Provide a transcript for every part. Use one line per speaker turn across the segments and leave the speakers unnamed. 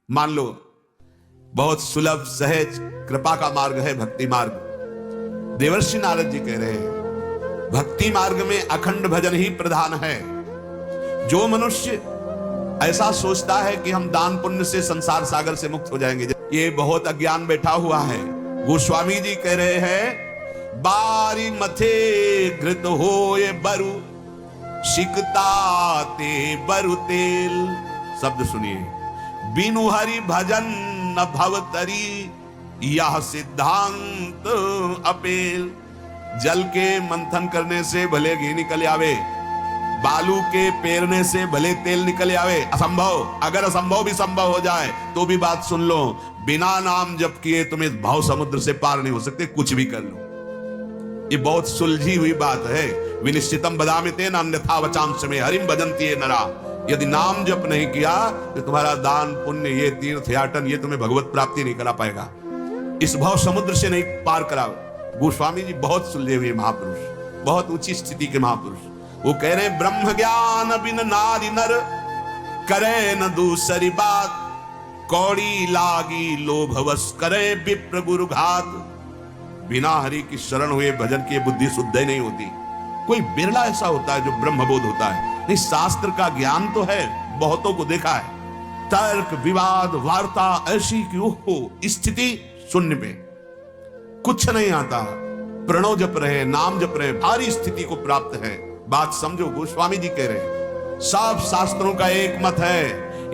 मान लो बहुत सुलभ सहज कृपा का मार्ग है भक्ति मार्ग। देवर्षि नारद जी कह रहे हैं भक्ति मार्ग में अखंड भजन ही प्रधान है। जो मनुष्य ऐसा सोचता है कि हम दान पुण्य से संसार सागर से मुक्त हो जाएंगे, ये बहुत अज्ञान बैठा हुआ है। गोस्वामी जी कह रहे हैं बारी मथे घृत हो ये बरु शिकता ते बरु तेल। शब्द सुनिए, बिनु हरि भजन न भवतरी यह सिद्धांत अपेल। जल के मंथन करने से भले घी निकल आवे, बालू के पेरने से भले तेल निकल आवे, असंभव। अगर असंभव भी संभव हो जाए तो भी बात सुन लो, बिना नाम जप किए तुम इस भाव समुद्र से पार नहीं हो सकते, कुछ भी कर लो। ये बहुत सुलझी हुई बात है। विनिश्चितम बदामिते अन्यथा वचांस में हरिम भजन्ति ये नरा। यदि नाम जप नहीं किया तो तुम्हारा दान पुण्य, ये तीर्थ याटन, ये तुम्हें भगवत प्राप्ति नहीं करा पाएगा, इस भाव समुद्र से नहीं पार करा। गोस्वामी जी बहुत सुलझे हुए महापुरुष, बहुत ऊंची स्थिति के महापुरुष। वो कह रहे ब्रह्म ज्ञान बिन नारी नर करे न दूसरी बात, कौड़ी लागी लोभवश करे विप्र गुरु घात। बिना हरि की शरण हुए भजन की बुद्धि शुद्ध ही नहीं होती। कोई बिरला ऐसा होता है जो ब्रह्मबोध होता है। नहीं, शास्त्र का ज्ञान तो है, बहुतों को देखा है। तर्क विवाद वार्ता ऐसी कि ओहो स्थिति शून्य में कुछ नहीं आता, प्रणव जप रहे, नाम जप रहे, भारी स्थिति को प्राप्त है। बात समझो, गोस्वामी जी कह रहे हैं सब शास्त्रों का एक मत है,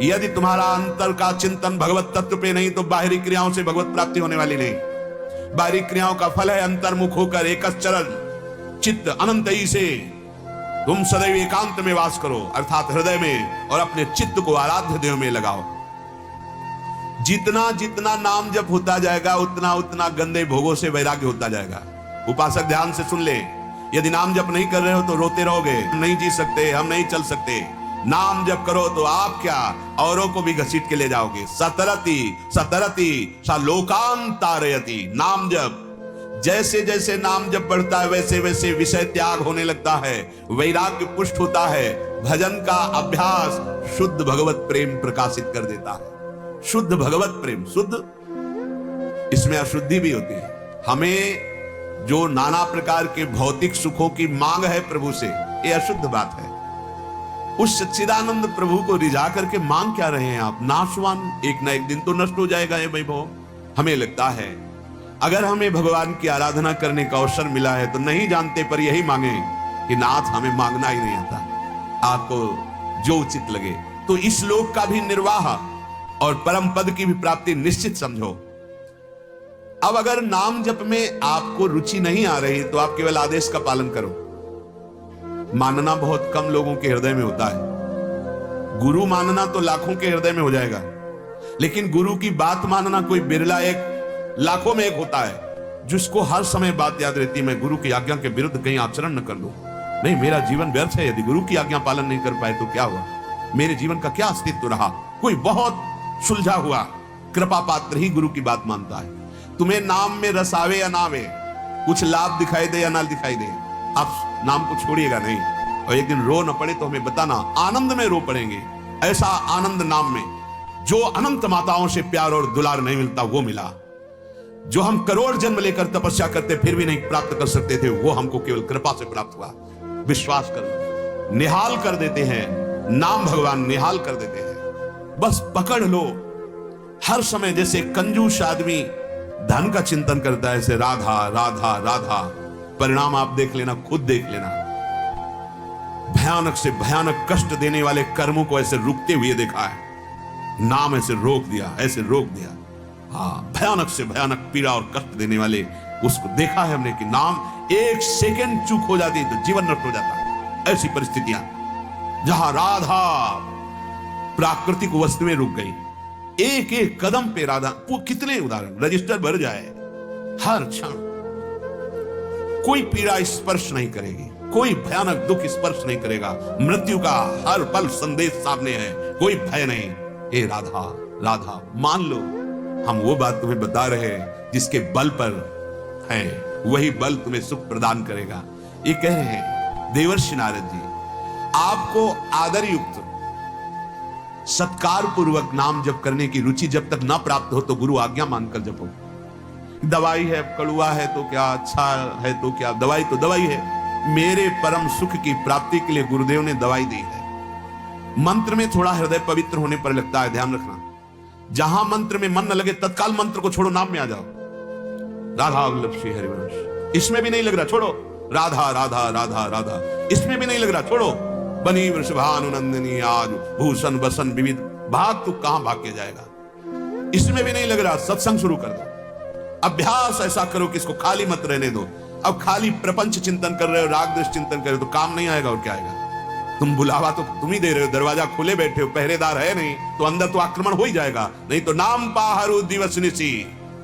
यदि तुम्हारा अंतर का चिंतन भगवत तत्व पे नहीं तो बाहरी क्रियाओं से भगवत प्राप्ति होने वाली नहीं। बाहरी क्रियाओं का फल है अंतर्मुख होकर एकचरण चित्त अनंत ही से तुम सदैव एकांत में वास करो, अर्थात हृदय में, और अपने चित्त को आराध्य देव में लगाओ। जितना जितना नाम जप होता जाएगा उतना उतना गंदे भोगों से वैराग्य होता जाएगा। उपासक ध्यान से सुन ले, यदि नाम जप नहीं कर रहे हो तो रोते रहोगे, हम नहीं जी सकते, हम नहीं चल सकते। नाम जप करो तो आप क्या औरों को भी घसीट के ले जाओगे। सतरति सतरति सा लोकान तारयति। नाम जप, जैसे जैसे नाम जप बढ़ता है वैसे वैसे विषय त्याग होने लगता है, वैराग्य पुष्ट होता है। भजन का अभ्यास शुद्ध भगवत प्रेम प्रकाशित कर देता है। शुद्ध भगवत प्रेम, शुद्ध, इसमें अशुद्धि भी होती है। हमें जो नाना प्रकार के भौतिक सुखों की मांग है प्रभु से, ये अशुद्ध बात है। उस सच्चिदानंद प्रभु को रिझा करके मांग क्या रहे हैं आप? नाशवान, एक ना एक दिन तो नष्ट हो जाएगा ये वैभव। हमें लगता है अगर हमें भगवान की आराधना करने का अवसर मिला है तो नहीं जानते पर यही मांगे कि नाथ हमें मांगना ही नहीं आता, आपको जो उचित लगे। तो इस लोक का भी निर्वाह और परम पद की भी प्राप्ति निश्चित समझो। अब अगर नाम जप में आपको रुचि नहीं आ रही तो आप केवल आदेश का पालन करो। मानना बहुत कम लोगों के हृदय में होता है, गुरु मानना तो लाखों के हृदय में हो जाएगा, लेकिन गुरु की बात मानना कोई बिरला एक लाखों में एक होता है, जिसको हर समय बात याद रहती है मैं गुरु की आज्ञा के विरुद्ध कहीं आचरण न कर लूं। नहीं, मेरा जीवन व्यर्थ है यदि गुरु की आज्ञा पालन नहीं कर पाए तो क्या हुआ, मेरे जीवन का क्या अस्तित्व रहा। कोई बहुत सुलझा हुआ कृपा पात्र ही गुरु की बात मानता है। तुम्हें नाम में रस आवे या ना आवे, कुछ लाभ दिखाई दे या ना दिखाई दे, आप नाम को छोड़िएगा नहीं। और एक दिन रो न पड़े तो हमें बताना, आनंद में रो पड़ेंगे। ऐसा आनंद नाम में जो अनंत माताओं से प्यार और दुलार नहीं मिलता वो मिला। जो हम करोड़ जन्म लेकर तपस्या करते फिर भी नहीं प्राप्त कर सकते थे, वो हमको केवल कृपा से प्राप्त हुआ। विश्वास कर, निहाल कर देते हैं नाम, भगवान निहाल कर देते हैं। बस पकड़ लो। हर समय जैसे कंजूस आदमी धन का चिंतन करता है, ऐसे राधा राधा राधा, परिणाम आप देख लेना, खुद देख लेना। भयानक से भयानक कष्ट देने वाले कर्मों को ऐसे रुकते हुए देखा है। नाम ऐसे रोक दिया, ऐसे रोक दिया। हाँ, भयानक से भयानक पीड़ा और कष्ट देने वाले उसको देखा है हमने कि नाम एक सेकंड चूक हो जाती तो जीवन नष्ट हो जाता। ऐसी परिस्थितियां जहां राधा प्राकृतिक वस्तु में रुक गई, एक एक कदम पे राधा, कितने उदाहरण, रजिस्टर भर जाए। हर क्षण कोई पीड़ा स्पर्श नहीं करेगी, कोई भयानक दुख स्पर्श नहीं करेगा। मृत्यु का हर पल संदेश सामने है, कोई भय नहीं। हे राधा राधा, मान लो हम वो बात तुम्हें बता रहे हैं जिसके बल पर है, वही बल तुम्हें सुख प्रदान करेगा। ये कह रहे हैं देवर्षि नारद जी, आपको आदर युक्त सत्कार पूर्वक नाम जप करने की रुचि जब तक ना प्राप्त हो तो गुरु आज्ञा मानकर जपो। दवाई है, कड़वा है तो क्या, अच्छा है तो क्या, दवाई तो दवाई है। मेरे परम सुख की प्राप्ति के लिए गुरुदेव ने दवाई दी है। मंत्र में थोड़ा हृदय पवित्र होने पर लगता है, ध्यान रखना। जहां मंत्र में मन न लगे तत्काल मंत्र को छोड़ो, नाम में आ जाओ। राधा वल्लभ श्री हरिवंश, इसमें भी नहीं लग रहा, छोड़ो। राधा राधा राधा राधा, इसमें भी नहीं लग रहा, छोड़ो। बनी वृषभानुनंदिनी आज भूषण बसन विविध, भाग तू कहां भाग के जाएगा। इसमें भी नहीं लग रहा, सत्संग शुरू कर दो। अभ्यास ऐसा करो कि इसको खाली मत रहने दो। अब खाली प्रपंच चिंतन कर रहे हो, राग द्वेष चिंतन कर रहे हो तो काम नहीं आएगा, और क्या आएगा। तुम बुलावा तो तुम ही दे रहे हो, दरवाजा खोले बैठे हो, पहरेदार है नहीं तो अंदर तो आक्रमण हो ही जाएगा। नहीं तो नाम पाहरु दिवस निसी,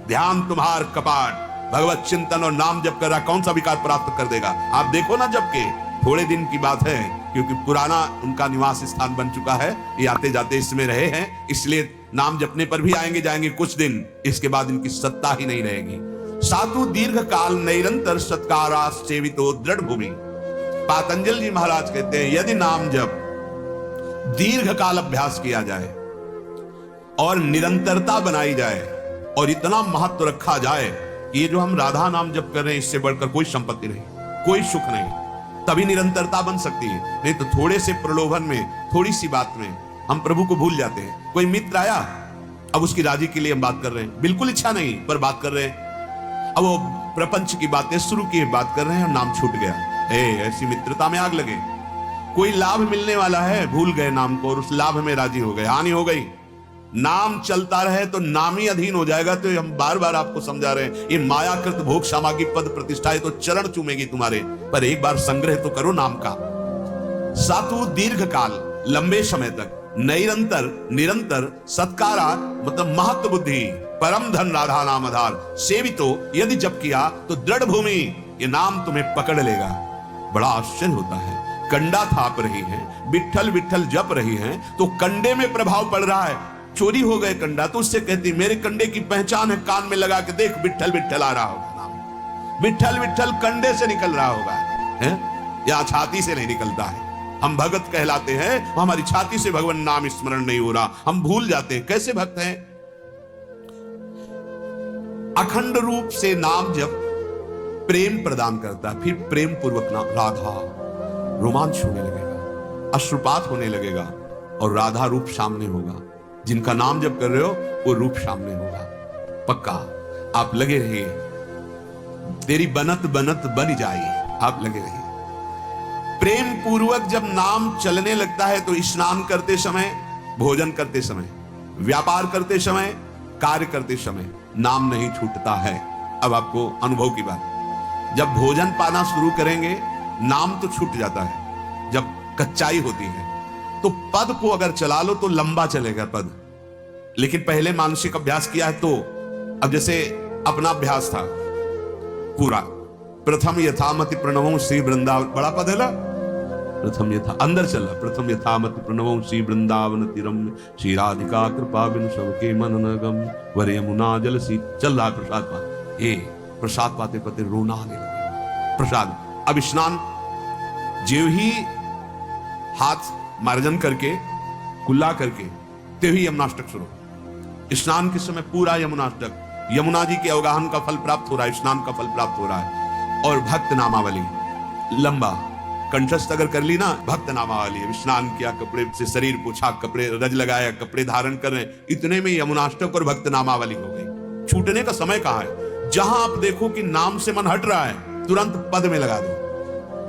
ध्यान तुम्हार कपाट। भगवत चिंतन और नाम जप कर रहा, कौन सा विकार प्राप्त कर देगा। आप देखो ना, जब के थोड़े दिन की बात है, क्योंकि पुराना उनका निवास स्थान बन चुका है, ये आते जाते इसमें रहे हैं, इसलिए नाम जपने पर भी आएंगे जाएंगे कुछ दिन, इसके बाद इनकी सत्ता ही नहीं रहेगी। सातु दीर्घ काल निरंतर सत्कारा सेवितो दृढ़ भूमि। पातंजल जी महाराज कहते हैं, यदि नाम जप दीर्घ काल अभ्यास किया जाए और निरंतरता बनाई जाए और इतना महत्व रखा जाए, ये जो हम राधा नाम जप कर रहे हैं, इससे बढ़कर कोई संपत्ति नहीं, कोई सुख नहीं, तभी निरंतरता बन सकती है। नहीं तो थोड़े से प्रलोभन में, थोड़ी सी बात में हम प्रभु को भूल जाते हैं। कोई मित्र आया, अब उसकी राजी के लिए हम बात कर रहे हैं, बिल्कुल इच्छा नहीं पर बात कर रहे हैं। अब वो प्रपंच की बातें शुरू की, बात कर रहे हैं और नाम छूट गया। ऐसी मित्रता में आग लगे। कोई लाभ मिलने वाला है, भूल गए नाम को और उस लाभ में राजी हो गए, हानि हो गई। नाम चलता रहे तो नाम ही अधीन हो जाएगा। तो हम बार बार आपको समझा रहे हैं, ये मायाकृत भोग सामागी पद प्रतिष्ठा है तो चरण चूमेगी तुम्हारे, पर एक बार संग्रह तो करो नाम का। सातु दीर्घ काल, लंबे समय तक, निरंतर निरंतर सत्कारा मतलब महत्व बुद्धि, परम धन राधा नाम आधार, सेवितो यदि जप किया तो दृढ़ भूमि, ये नाम तुम्हें पकड़ लेगा। बड़ा आश्चर्य होता है, कंडा थाप रही है, विठ्ठल विठ्ठल जप रही है तो कंडे में प्रभाव पड़ रहा है। चोरी हो गए कंडा तो उससे कहती, मेरे कंडे की पहचान है, कान में लगा के देख, विठ्ठल विठ्ठल आ रहा होगा नाम। विठ्ठल विठ्ठल कंडे से निकल रहा होगा, है या छाती से नहीं निकलता है। हम भगत कहलाते हैं, हमारी छाती से भगवान नाम स्मरण नहीं हो रहा, हम भूल जाते हैं कैसे भक्त हैं। अखंड रूप से नाम जब प्रेम प्रदान करता है, फिर प्रेम पूर्वक नाम, राधा, रोमांच होने लगेगा, अश्रुपात होने लगेगा और राधा रूप सामने होगा। जिनका नाम जप कर रहे हो वो रूप सामने होगा, पक्का। आप लगे रहिए, तेरी बनत बनत बन जाए, आप लगे रहिए। प्रेम पूर्वक जब नाम चलने लगता है तो स्नान करते समय, भोजन करते समय, व्यापार करते समय, कार्य करते समय नाम नहीं छूटता है। अब आपको अनुभव की बात, जब भोजन पाना शुरू करेंगे नाम तो छूट जाता है। जब कच्चाई होती है तो पद को अगर चला लो तो लंबा चलेगा पद, लेकिन पहले मानसिक अभ्यास किया है तो, अब जैसे अपना अभ्यास था पूरा, प्रथम यथामति प्रणवों श्री वृंदावन, बड़ा पद है ना, प्रथम यथा अंदर चला, प्रथम यथामति प्रणवों श्री वृंदावन तीरम श्री राधिका कृपा बिन सबके मन नगम वर यमुना जल सी, चल रहा प्रसाद पाते, ये प्रसाद पाते पाते रोना आने लगेगा। प्रसाद, अब स्नान, जो ही हाथ मार्जन करके कुल्ला करके ते ही यमुनाष्टक शुरू। स्नान के समय पूरा यमुनाष्टक, यमुना जी के अवगाहन का फल प्राप्त हो रहा है, स्नान का फल प्राप्त हो रहा है। और भक्त नामावली लंबा कंठस्थ अगर कर ली ना, भक्त नामावली, स्नान किया, कपड़े से शरीर पोछा, कपड़े रज लगाया, कपड़े धारण कर रहे हैं, इतने में यमुनाष्टक और भक्त नामावली हो गई। छूटने का समय कहां है? जहां आप देखो कि नाम से मन हट रहा है, तुरंत पद में लगा दो।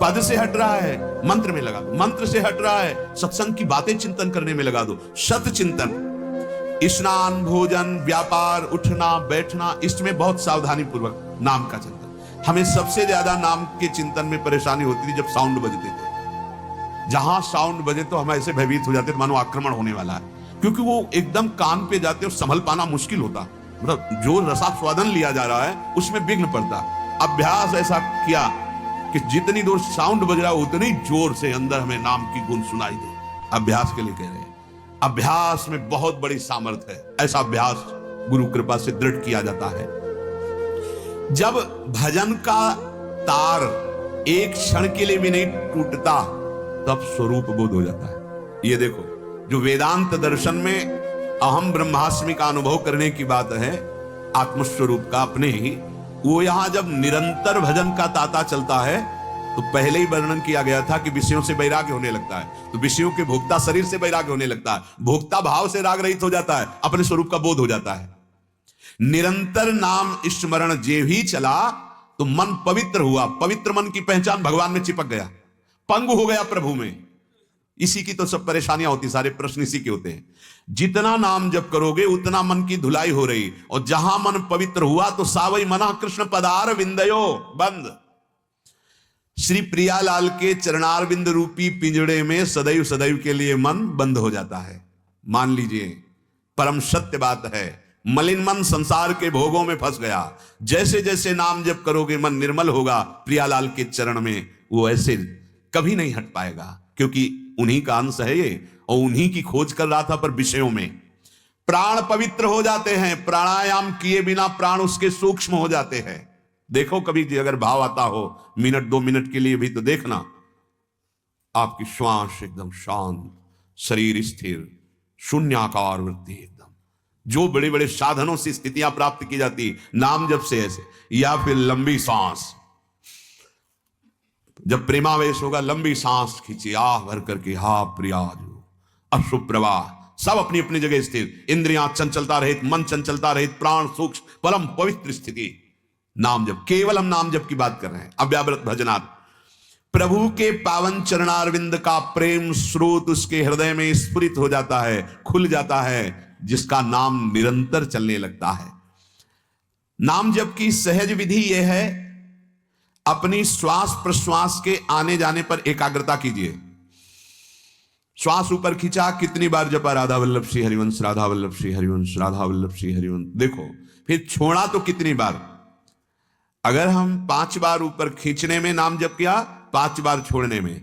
पद से हट रहा है, मंत्र में लगा दो। मंत्र से हट रहा है, सत्संग की बातें चिंतन करने में लगा दो। सत चिंतन, स्नान, भोजन, व्यापार, उठना बैठना, इसमें बहुत सावधानी पूर्वक नाम का चिंतन। हमें सबसे ज्यादा नाम के चिंतन में परेशानी होती थी जब साउंड बजते थे। जहां साउंड बजे तो हम ऐसे भयभीत हो जाते थे मानो आक्रमण होने वाला है, क्योंकि वो एकदम कान पे जाते और संभल पाना मुश्किल होता। मतलब जो रसास्वादन लिया जा रहा है उसमें विघ्न पड़ता। अभ्यास ऐसा किया कि जितनी दूर साउंड बज रहा है उतनी जोर से अंदर हमें नाम की गुण सुनाई दे। अभ्यास के लिए कह रहे हैं, अभ्यास में बहुत बड़ी सामर्थ्य है। ऐसा अभ्यास गुरु कृपा से दृढ़ किया जाता है। जब भजन का तार एक क्षण के लिए भी नहीं टूटता, तब स्वरूप बोध हो जाता है। ये देखो, जो वेदांत दर्शन में अहम ब्रह्मास्मि का अनुभव करने की बात है, आत्मस्वरूप का अपने ही, वो यहां जब निरंतर भजन का ताता चलता है तो पहले ही वर्णन किया गया था कि विषयों से वैराग्य होने लगता है। तो विषयों के भोक्ता शरीर से वैराग्य होने लगता है, भोक्ता भाव से राग रहित हो जाता है, अपने स्वरूप का बोध हो जाता है। निरंतर नाम स्मरण जे भी चला तो मन पवित्र हुआ। पवित्र मन की पहचान भगवान में चिपक गया, पंगु हो गया प्रभु में। इसी की तो सब परेशानियां होती, सारे प्रश्न इसी के होते हैं। जितना नाम जप करोगे उतना मन की धुलाई हो रही, और जहां मन पवित्र हुआ तो सावई मना कृष्ण पदार विंदयो बंद। श्री प्रियालाल के चरणारविंद रूपी पिंजड़े में सदैव सदैव के लिए मन बंद हो जाता है। मान लीजिए, परम सत्य बात है, मलिन मन संसार के भोगों में फंस गया। जैसे जैसे नाम जप करोगे मन निर्मल होगा प्रियालाल के चरण में, वो ऐसे कभी नहीं हट पाएगा, क्योंकि उन्हीं का अंश है ये, और उन्हीं की खोज कर रहा था। पर विषयों में प्राण पवित्र हो जाते हैं, प्राणायाम किए बिना प्राण उसके सूक्ष्म हो जाते हैं। देखो कभी अगर भाव आता हो, मिनट 2 मिनट के लिए भी तो देखना, आपकी श्वास एकदम शांत, शरीर स्थिर, शून्याकार वृत्ति एकदम। जो बड़े बड़े साधनों से स्थितियां प्राप्त की जाती नाम जब से ऐसे, या फिर लंबी सांस, जब प्रेमावेश होगा लंबी सांस खींची, आह भर करके, हा प्रियाजू, अश्रु प्रवाह, सब अपनी अपनी जगह स्थिर, इंद्रियां चंचलता रहित, मन चंचलता रहित, प्राण सूक्ष्म, परम पवित्र स्थिति। नाम जप, केवल हम नाम जप की बात कर रहे हैं। अव्यावृत भजनात् प्रभु के पावन चरणारविंद का प्रेम स्रोत उसके हृदय में स्फुरित हो जाता है, खुल जाता है, जिसका नाम निरंतर चलने लगता है। नाम जप की सहज विधि यह है, अपनी श्वास प्रश्वास के आने जाने पर एकाग्रता कीजिए। श्वास ऊपर खींचा, कितनी बार जपा, राधा वल्लभ श्री हरिवंश, राधा वल्लभ श्री हरिवंश, राधा वल्लभ श्री हरिवंश। देखो फिर छोड़ा तो कितनी बार। अगर हम 5 बार ऊपर खींचने में नाम जप किया, 5 बार छोड़ने में,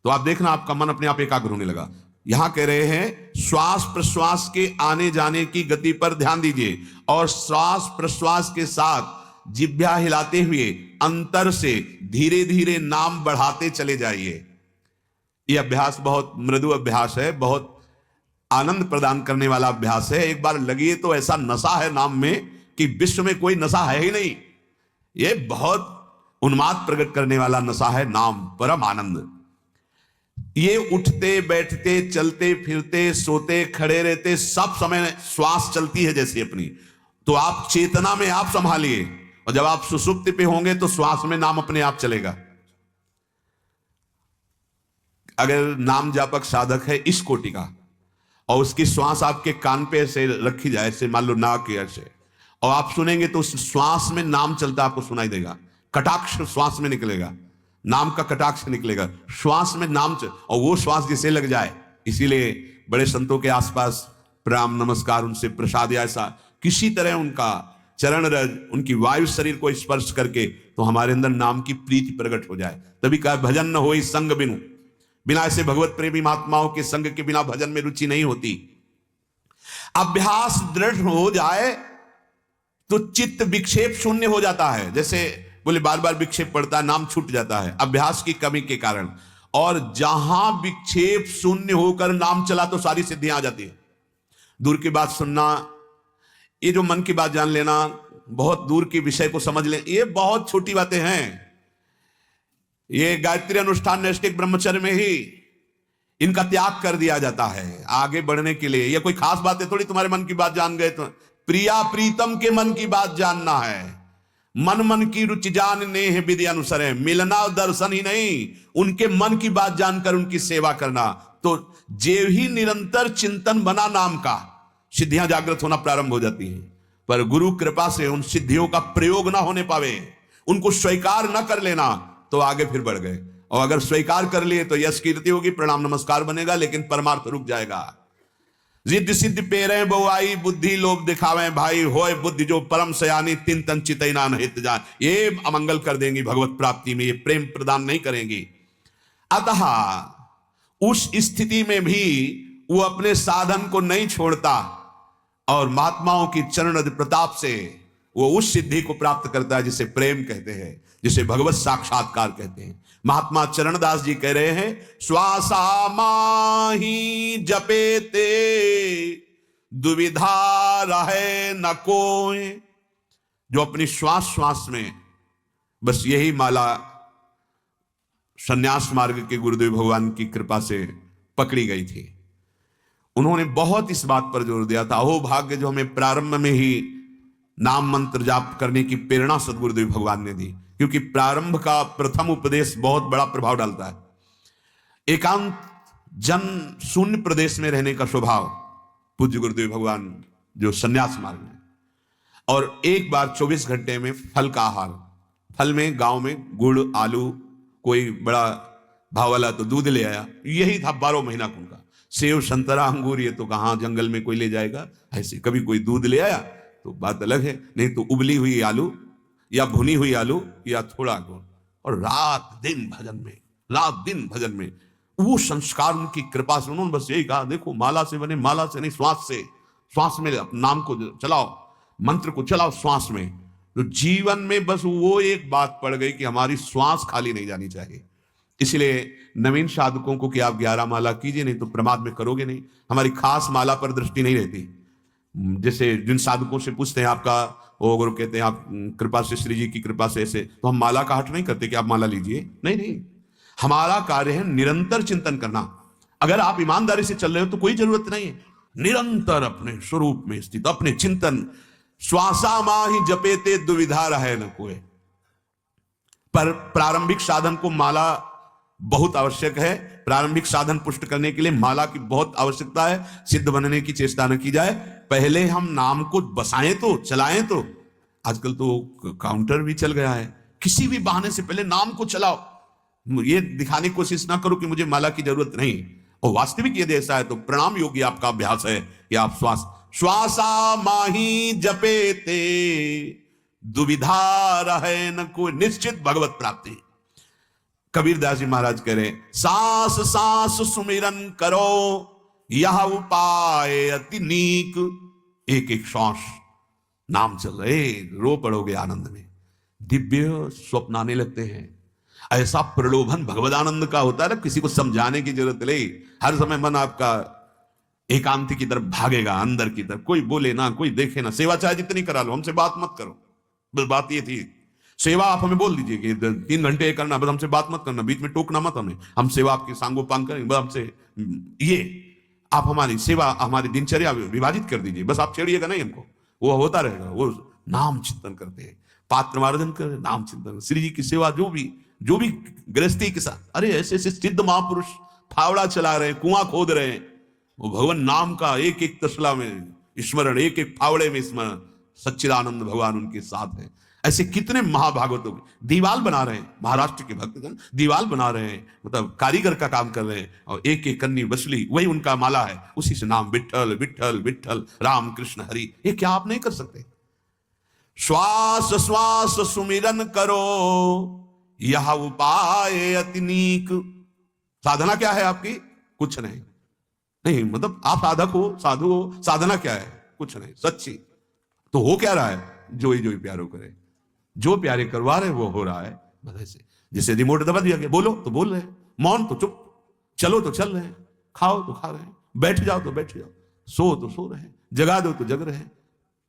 तो आप देखना आपका मन अपने आप एकाग्र होने लगा। यहां कह रहे हैं श्वास प्रश्वास के आने जाने की गति पर ध्यान दीजिए, और श्वास प्रश्वास के साथ जिह्वा हिलाते हुए अंतर से धीरे धीरे नाम बढ़ाते चले जाइए। यह अभ्यास बहुत मृदु अभ्यास है, बहुत आनंद प्रदान करने वाला अभ्यास है। एक बार लगिए तो ऐसा नशा है नाम में कि विश्व में कोई नशा है ही नहीं। यह बहुत उन्माद प्रकट करने वाला नशा है नाम, परम आनंद। ये उठते बैठते चलते फिरते सोते खड़े रहते सब समय श्वास चलती है जैसे अपनी, तो आप चेतना में आप संभालिए, और जब आप सुसुप्ति पे होंगे तो श्वास में नाम अपने आप चलेगा। अगर नाम जापक साधक है इस कोटि का, और उसकी श्वास आपके कान पे ऐसे रखी जाए, ऐसे मान लो नाक के ऐसे, और आप सुनेंगे तो उस श्वास में नाम चलता आपको सुनाई देगा। कटाक्ष श्वास में निकलेगा, नाम का कटाक्ष निकलेगा, श्वास में नाम और वो श्वास जिसे लग जाए। इसीलिए बड़े संतों के आसपास प्रणाम नमस्कार, उनसे प्रसाद या ऐसा किसी तरह उनका चरण रज, उनकी वायु शरीर को स्पर्श करके तो हमारे अंदर नाम की प्रीति प्रकट हो जाए। तभी कहा भजन न होई संग बिनु, बिना ऐसे भगवत प्रेमी महात्माओं के संग के बिना भजन में रुचि नहीं होती। अभ्यास दृढ़ हो जाए तो चित्त विक्षेप शून्य हो जाता है। जैसे बोले बार बार विक्षेप पड़ता है, नाम छूट जाता है अभ्यास की कमी के कारण। और जहां विक्षेप शून्य होकर नाम चला तो सारी सिद्धियां आ जाती है। दूर की बात सुनना, ये जो मन की बात जान लेना, बहुत दूर के विषय को समझ ले, ये बहुत छोटी बातें हैं। ये गायत्री अनुष्ठान नैष्ठिक ब्रह्मचर्य में ही इनका त्याग कर दिया जाता है आगे बढ़ने के लिए। ये कोई खास बात है थोड़ी, तुम्हारे मन की बात जान गए तो। प्रिया प्रीतम के मन की बात जानना है, मन मन की रुचि जानने है विधि अनुसार है, मिलना दर्शन ही नहीं, उनके मन की बात जानकर उनकी सेवा करना। तो जेव ही निरंतर चिंतन बना नाम का, सिद्धियां जागृत होना प्रारंभ हो जाती हैं। पर गुरु कृपा से उन सिद्धियों का प्रयोग ना होने पावे, उनको स्वीकार न कर लेना, तो आगे फिर बढ़ गए। और अगर स्वीकार कर लिए तो यश कीर्ति होगी, प्रणाम नमस्कार बनेगा, लेकिन परमार्थ रुक जाएगा। जिद सिद्ध पेरे बोआई, बुद्धि लोभ दिखावे भाई, होए बुद्धि जो परम सयानी, तिन तन चितैना हित जान। ये अमंगल कर देंगी भगवत प्राप्ति में, ये प्रेम प्रदान नहीं करेंगी। अतः उस स्थिति में भी वो अपने साधन को नहीं छोड़ता, और महात्माओं की चरण प्रताप से वो उस सिद्धि को प्राप्त करता है जिसे प्रेम कहते हैं, जिसे भगवत साक्षात्कार कहते हैं। महात्मा चरणदास जी कह रहे हैं, श्वासा माही जपेते दुविधा रहे न कोय। जो अपनी श्वास श्वास में बस यही माला संन्यास मार्ग के गुरुदेव भगवान की कृपा से पकड़ी गई थी, उन्होंने बहुत इस बात पर जोर दिया था, अहो भाग्य जो हमें प्रारंभ में ही नाम मंत्र जाप करने की प्रेरणा सदगुरुदेव भगवान ने दी। क्योंकि प्रारंभ का प्रथम उपदेश बहुत बड़ा प्रभाव डालता है। एकांत जन शून्य प्रदेश में रहने का स्वभाव पूज्य गुरुदेव भगवान जो संन्यास मार्ग में, और एक बार 24 घंटे में फल का आहार, फल में गांव में गुड़ आलू, कोई बड़ा भाव वाला तो दूध ले आया, यही था 12 महीना उनका। सेव संतरा अंगूर ये तो कहां जंगल में कोई ले जाएगा, ऐसे कभी कोई दूध ले आया तो बात अलग है, नहीं तो उबली हुई आलू या भुनी हुई आलू या थोड़ा गुड़, और रात दिन भजन में, रात दिन भजन में। वो संस्कार उनकी कृपा से उन्होंने बस यही कहा, देखो माला से बने, माला से नहीं श्वास से, श्वास में नाम को चलाओ, मंत्र को चलाओ श्वास में। तो जीवन में बस वो एक बात पड़ गई कि हमारी श्वास खाली नहीं जानी चाहिए। इसलिए नवीन साधकों को कि आप 11 माला कीजिए, नहीं तो प्रमाद में करोगे नहीं। हमारी खास माला पर दृष्टि नहीं रहती। जैसे जिन साधकों से पूछते हैं आपका वो गुरु कहते हैं आप कृपा से, श्री जी की कृपा से ऐसे, तो हम माला का हट नहीं करते कि आप माला लीजिए, नहीं नहीं। हमारा कार्य है निरंतर चिंतन करना। अगर आप ईमानदारी से चल रहे हो तो कोई जरूरत नहीं है, निरंतर अपने स्वरूप में स्थित, अपने चिंतन। श्वासा माही जपेते दुविधा रहे न कोई। पर प्रारंभिक साधन को माला बहुत आवश्यक है। प्रारंभिक साधन पुष्ट करने के लिए माला की बहुत आवश्यकता है। सिद्ध बनने की चेष्टा न की जाए, पहले हम नाम को बसाएं तो, चलाएं तो। आजकल तो काउंटर भी चल गया है, किसी भी बहाने से पहले नाम को चलाओ। ये दिखाने की कोशिश ना करो कि मुझे माला की जरूरत नहीं, और वास्तविक यदि ऐसा है तो प्रणाम योगी आपका अभ्यास है कि आप श्वासा माही जपेते दुविधा रहे न कोई, निश्चित भगवत प्राप्ति। कबीरदास जी महाराज कह रहे, सांस सांस सुमिरन करो यह उपाय अति नीक। एक एक श्वास नाम चल रहे, रो पड़ोगे आनंद में, दिव्य स्वप्न आने लगते हैं। ऐसा प्रलोभन भगवदानंद का होता है ना, किसी को समझाने की जरूरत नहीं। हर समय मन आपका एकांति की तरफ भागेगा, अंदर की तरफ। कोई बोले ना, कोई देखे ना, सेवा चाहे जितनी करा लो, हमसे बात मत करो। बस बात ये थी, सेवा आप हमें बोल दीजिए कि 3 घंटे करना, बस हमसे बात मत करना, बीच में टोकना मत हमें, हम सेवा आपकी सांगोपांग करेंगे, बस हमसे ये आप हमारी सेवा, हमारी दिनचर्या विभाजित कर दीजिए, बस आप छेड़िएगा नहीं हमको, वो होता रहेगा। वो नाम चिंतन करते हैं, पात्र मार्जन कर, नाम चिंतन, श्री जी की सेवा, जो भी गृहस्थी के साथ। अरे ऐसे ऐसे सिद्ध महापुरुष फावड़ा चला रहे हैं, कुआं खोद रहे हैं, वो भगवान नाम का एक एक तसला में स्मरण, एक एक फावड़े में स्मरण, सच्चिदानंद भगवान उनके साथ है। ऐसे कितने महाभागवतों की दीवाल बना रहे हैं, महाराष्ट्र के भक्तगण दीवाल बना रहे हैं, मतलब कारीगर का काम कर रहे हैं, और एक एक कन्नी बसली वही उनका माला है, उसी से नाम विठ्ठल विठ्ठल विठ्ठल, राम कृष्ण हरि। ये क्या आप नहीं कर सकते? श्वास श्वास सुमिरन करो यह उपाय अति नीक। साधना क्या है आपकी? कुछ नहीं, नहीं मतलब आप साधक हो, साधु हो, साधना क्या है? कुछ नहीं, सच्ची। तो हो क्या रहा है? जो ही प्यारो करे, जो प्यारे करवा रहे वो हो रहा है। ऐसे जैसे रिमोट दबा दिया गया, बोलो तो बोल रहे हैं, मौन तो चुप, चलो तो चल रहे हैं, खाओ तो खा रहे हैं, बैठ जाओ तो बैठ जाओ, सो तो सो रहे हैं, जगा दो तो जग रहे हैं।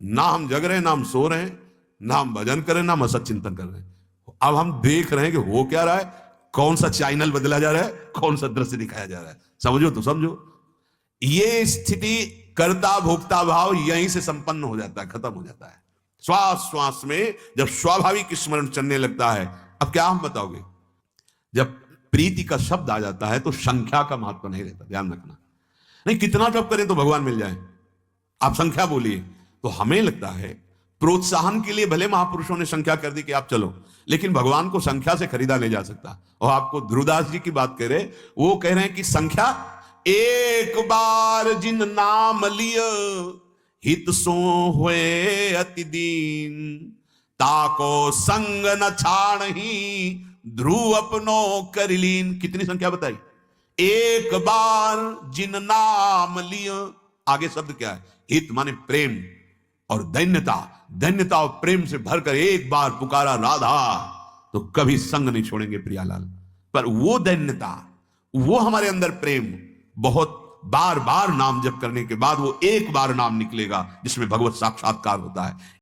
ना हम जग रहे हैं, ना हम सो रहे हैं, ना हम भजन कर रहे हैं, ना हम असत चिंतन कर रहे हैं। अब हम देख रहे हैं कि हो क्या रहा है, कौन सा चैनल बदला जा रहा है, कौन सा दृश्य दिखाया जा रहा है। समझो तो समझो। ये स्थिति कर्ता भोक्ता भाव यहीं से संपन्न हो जाता है, खत्म हो जाता है। श्वास श्वास में जब स्वाभाविक स्मरण चलने लगता है, अब क्या हम बताओगे, जब प्रीति का शब्द आ जाता है तो संख्या का महत्व नहीं रहता, ध्यान रखना। नहीं कितना जप करें तो भगवान मिल जाए, आप संख्या बोलिए। तो हमें लगता है प्रोत्साहन के लिए भले महापुरुषों ने संख्या कर दी कि आप चलो, लेकिन भगवान को संख्या से खरीदा नहीं जा सकता। और आपको ध्रुवदास जी की बात कह रहे, वो कह रहे हैं कि संख्या एक बार जिन नाम लिय हित सो हुए अति दीन, ताको संग न छाड़ही ध्रुव अपनो करिलीन। कितनी संख्या बताई? एक बार जिन नाम लिय। आगे शब्द क्या है? हित माने प्रेम, और दैन्यता, दैन्यता और प्रेम से भरकर एक बार पुकारा राधा तो कभी संग नहीं छोड़ेंगे प्रियालाल। पर वो दैन्यता, वो हमारे अंदर प्रेम, बहुत बार बार नाम जप करने के बाद वो एक बार नाम निकलेगा जिसमें भगवत साक्षात्कार होता है।